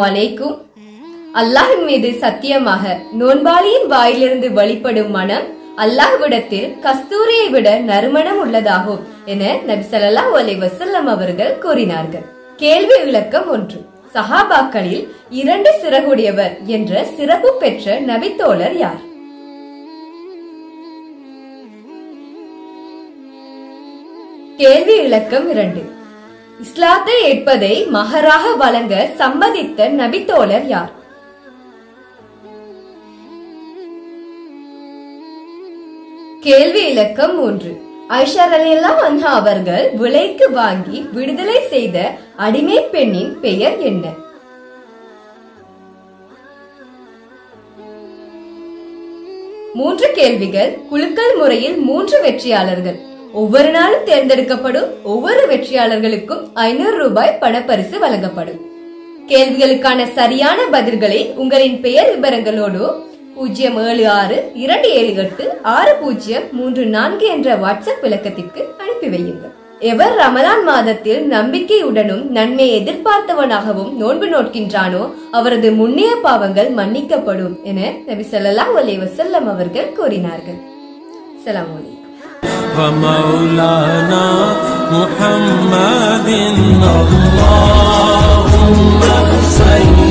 அலைக்கும். அல்லாஹ்வின் மீது சத்தியமாக நோன்பாளியின் வாயிலிருந்து வெளிப்படும் மனம் அல்லாஹ்விடத்தில் கஸ்தூரியை விட நறுமணம் உள்ளதாகும் என நபி ஸல்லல்லாஹு அலைஹி வஸல்லம் அவர்கள் கூறினார்கள். கேள்வி விளக்கம் 1. சஹாபாக்களில் 2 சிறகுடையவர் என்ற சிறப்பு பெற்ற நபித்தோழர் யார்? கேள்வி விளக்கம் 2. இஸ்லாத்தை ஏற்பதை மகராக வழங்க சம்மதித்த நபித்தோழர் யார்? கேள்வி இலக்கம் 3. ஆயிஷா ரலியல்லாஹு அன்ஹா அவர்கள் விலைக்கு வாங்கி விடுதலை செய்த அடிமை பெண்ணின் பெயர் என்ன? மூன்று கேள்விகள். குலுக்கல் முறையில் 3 வெற்றியாளர்கள். ஒவ்வொரு நாளும் தேர்ந்தெடுக்கப்படும் ஒவ்வொரு வெற்றியாளர்களுக்கும் 500 ரூபாய் பணப்பரிசு வழங்கப்படும். கேள்விகளுக்கான சரியான பதில்களை உங்களின் பெயர் விவரங்களோடு 07627866034 என்ற வாட்ஸ்அப் விளக்கத்திற்கு அனுப்பி வையுங்கள். எவர் ரமலான் மாதத்தில் நம்பிக்கையுடனும் நன்மை எதிர்பார்த்தவனாகவும் நோன்பு நோட்கின்றானோ அவரது முன்னைய பாவங்கள் மன்னிக்கப்படும் என நபி ஸல்லல்லாஹு அலைஹி வஸல்லம் அவர்கள் கூறினார்கள். ஸலாம் அலைக்கும். ومولانا محمد اللهم صل